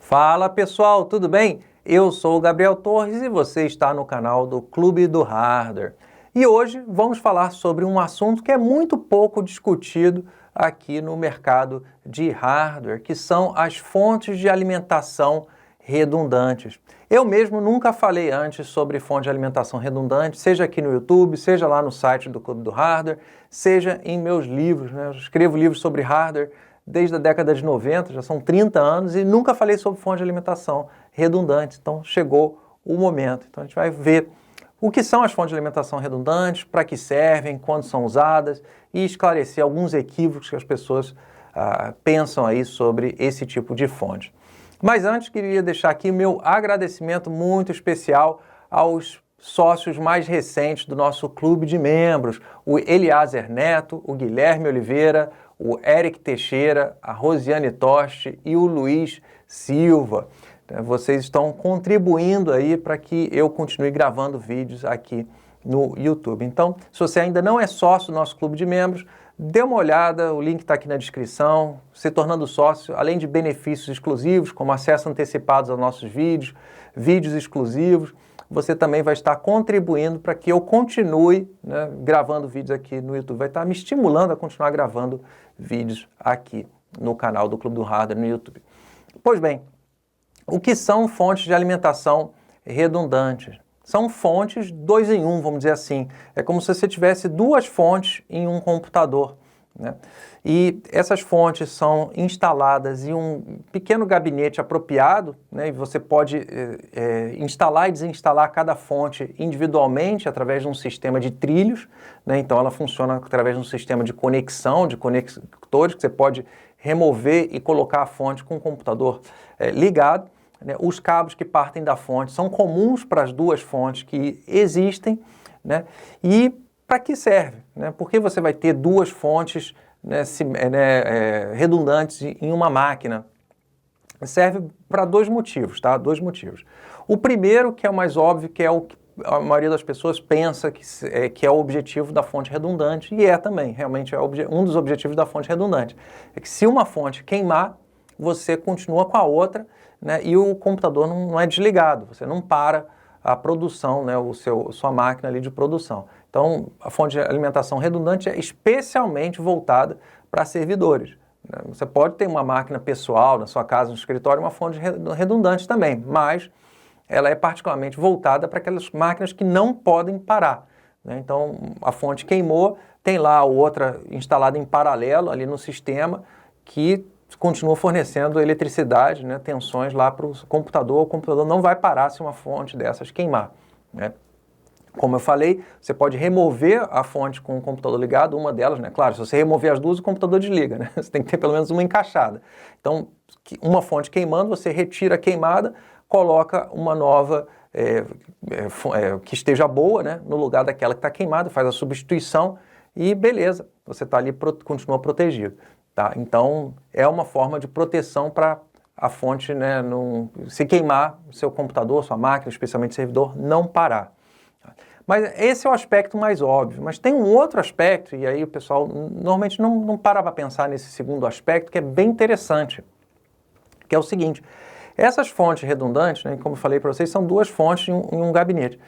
Fala pessoal, tudo bem? Eu sou o Gabriel Torres e você está no canal do Clube do Hardware. E hoje vamos falar sobre um assunto que é muito pouco discutido aqui no mercado de hardware, que são as fontes de alimentação redundantes. Eu mesmo nunca falei antes sobre fonte de alimentação redundante, seja aqui no YouTube, seja lá no site do Clube do Hardware, seja em meus livros, né? Eu escrevo livros sobre hardware desde a década de 90, já são 30 anos, e nunca falei sobre fonte de alimentação redundante. Então chegou o momento. Então a gente vai ver o que são as fontes de alimentação redundantes, para que servem, quando são usadas e esclarecer alguns equívocos que as pessoas pensam aí sobre esse tipo de fonte. Mas antes, queria deixar aqui meu agradecimento muito especial aos sócios mais recentes do nosso clube de membros, o Eliazer Neto, o Guilherme Oliveira, o Eric Teixeira, a Rosiane Toste e o Luiz Silva. Vocês estão contribuindo aí para que eu continue gravando vídeos aqui no YouTube. Então, se você ainda não é sócio do nosso clube de membros, dê uma olhada, o link está aqui na descrição. Se tornando sócio, além de benefícios exclusivos, como acesso antecipado aos nossos vídeos, vídeos exclusivos, você também vai estar contribuindo para que eu continue, né, gravando vídeos aqui no YouTube. Vai estar me estimulando a continuar gravando vídeos aqui no canal do Clube do Hardware no YouTube. Pois bem, o que são fontes de alimentação redundantes? São fontes 2 em 1, vamos dizer assim. É como se você tivesse duas fontes em um computador, né? E essas fontes são instaladas em um pequeno gabinete apropriado, né? E você pode instalar e desinstalar cada fonte individualmente através de um sistema de trilhos, né? Então ela funciona através de um sistema de conexão, de conectores, que você pode remover e colocar a fonte com o computador ligado. Os cabos que partem da fonte são comuns para as duas fontes que existem, né? E para que serve? Né? Por que você vai ter duas fontes, né, redundantes em uma máquina? Serve para dois motivos, tá? Dois motivos. O primeiro, que é o mais óbvio, que é o que a maioria das pessoas pensa que é o objetivo da fonte redundante, e é também, realmente é um dos objetivos da fonte redundante. É que se uma fonte queimar, você continua com a outra, né, e o computador não é desligado, você não para a produção, né, sua máquina ali de produção. Então, a fonte de alimentação redundante é especialmente voltada para servidores. Né? Você pode ter uma máquina pessoal na sua casa, no escritório, uma fonte redundante também, mas ela é particularmente voltada para aquelas máquinas que não podem parar. Né? Então, a fonte queimou, tem lá outra instalada em paralelo ali no sistema que continua fornecendo eletricidade, né, tensões lá para o computador não vai parar se uma fonte dessas queimar. Né? Como eu falei, você pode remover a fonte com o computador ligado, uma delas, né? Claro, se você remover as duas, o computador desliga, né? Você tem que ter pelo menos uma encaixada. Então, uma fonte queimando, você retira a queimada, coloca uma nova que esteja boa, né, no lugar daquela que está queimada, faz a substituição e beleza, você está ali, continua protegido. Tá? Então, é uma forma de proteção para a fonte, né, se queimar, seu computador, sua máquina, especialmente servidor, não parar. Mas esse é o aspecto mais óbvio. Mas tem um outro aspecto, e aí o pessoal normalmente não para para pensar nesse segundo aspecto, que é bem interessante, que é o seguinte: essas fontes redundantes, né, como eu falei para vocês, são duas fontes em um gabinete.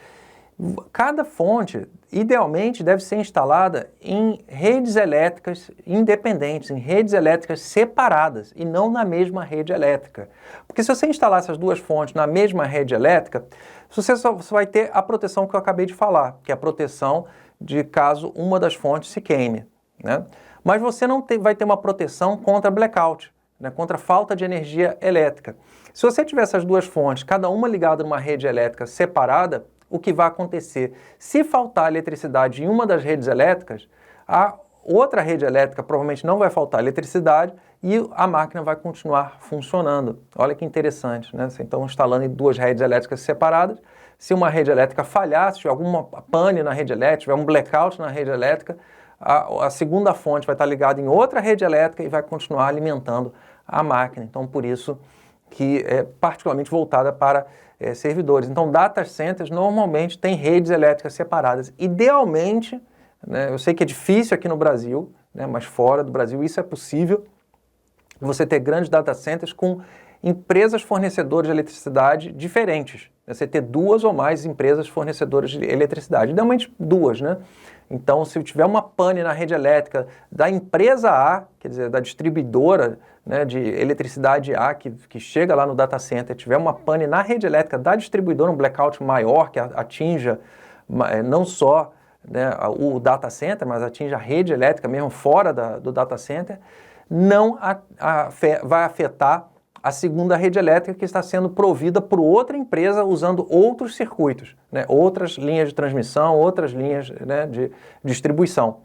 Cada fonte, idealmente, deve ser instalada em redes elétricas independentes, em redes elétricas separadas e não na mesma rede elétrica. Porque se você instalar essas duas fontes na mesma rede elétrica, você só vai ter a proteção que eu acabei de falar, que é a proteção de caso uma das fontes se queime. Né? Mas você não vai ter uma proteção contra blackout, né, contra falta de energia elétrica. Se você tiver essas duas fontes, cada uma ligada numa rede elétrica separada, o que vai acontecer? Se faltar eletricidade em uma das redes elétricas, a outra rede elétrica provavelmente não vai faltar eletricidade e a máquina vai continuar funcionando. Olha que interessante, né? Você então instalando em duas redes elétricas separadas, se uma rede elétrica falhar, se tiver alguma pane na rede elétrica, tiver um blackout na rede elétrica, a segunda fonte vai estar ligada em outra rede elétrica e vai continuar alimentando a máquina. Então, por isso que é particularmente voltada para servidores. Então, data centers normalmente têm redes elétricas separadas. Idealmente, né, eu sei que é difícil aqui no Brasil, né, mas fora do Brasil isso é possível, você ter grandes data centers com empresas fornecedoras de eletricidade diferentes. Você ter duas ou mais empresas fornecedoras de eletricidade, idealmente duas, né? Então, se tiver uma pane na rede elétrica da empresa A, quer dizer, da distribuidora, né, de eletricidade A, que chega lá no data center, tiver uma pane na rede elétrica da distribuidora, um blackout maior que atinja não só, né, o data center, mas atinja a rede elétrica mesmo fora do data center, não vai afetar a segunda rede elétrica que está sendo provida por outra empresa usando outros circuitos, né, outras linhas de transmissão, outras linhas, né, de distribuição.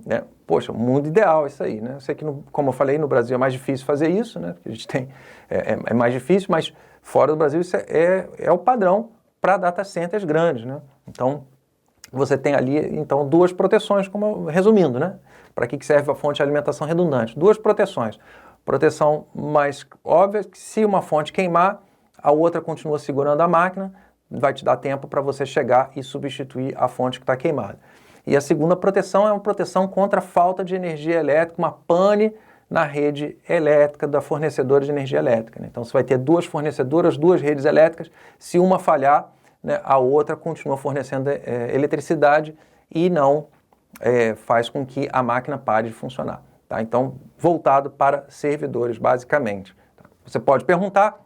Né? Poxa, mundo ideal isso aí, né? Eu sei que, como eu falei, no Brasil é mais difícil fazer isso, né? Porque a gente tem, é mais difícil, mas fora do Brasil isso é o padrão para data centers grandes, né? Então, você tem ali, então, duas proteções, resumindo, né? Para que serve a fonte de alimentação redundante? Duas proteções. Proteção mais óbvia, que se uma fonte queimar, a outra continua segurando a máquina, vai te dar tempo para você chegar e substituir a fonte que está queimada. E a segunda proteção é uma proteção contra a falta de energia elétrica, uma pane na rede elétrica da fornecedora de energia elétrica. Né? Então você vai ter duas fornecedoras, duas redes elétricas, se uma falhar, né, a outra continua fornecendo eletricidade e não faz com que a máquina pare de funcionar. Tá? Então, voltado para servidores, basicamente. Você pode perguntar,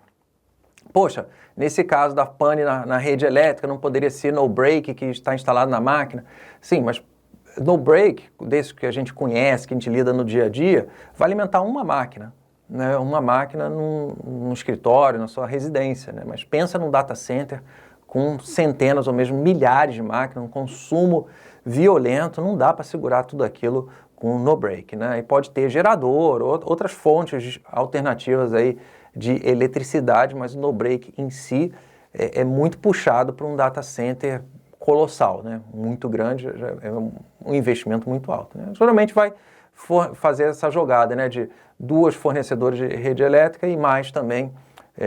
poxa, nesse caso da pane na rede elétrica, não poderia ser no break que está instalado na máquina? Sim, mas no break, desse que a gente conhece, que a gente lida no dia a dia, vai alimentar uma máquina, né? Uma máquina num escritório, na sua residência, né? Mas pensa num data center com centenas ou mesmo milhares de máquinas, um consumo violento, não dá para segurar tudo aquilo com no break, né? E pode ter gerador, outras fontes alternativas aí de eletricidade, mas o no break em si é muito puxado para um data center colossal, né? Muito grande, é um investimento muito alto. Né? Geralmente vai fazer essa jogada, né, de duas fornecedoras de rede elétrica e mais também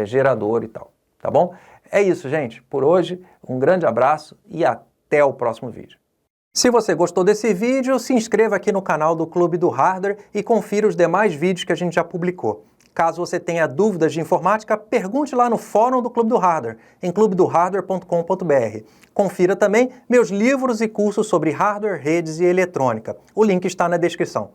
gerador e tal, tá bom? É isso, gente. Por hoje, um grande abraço e até o próximo vídeo. Se você gostou desse vídeo, se inscreva aqui no canal do Clube do Hardware e confira os demais vídeos que a gente já publicou. Caso você tenha dúvidas de informática, pergunte lá no fórum do Clube do Hardware, em clubedohardware.com.br. Confira também meus livros e cursos sobre hardware, redes e eletrônica. O link está na descrição.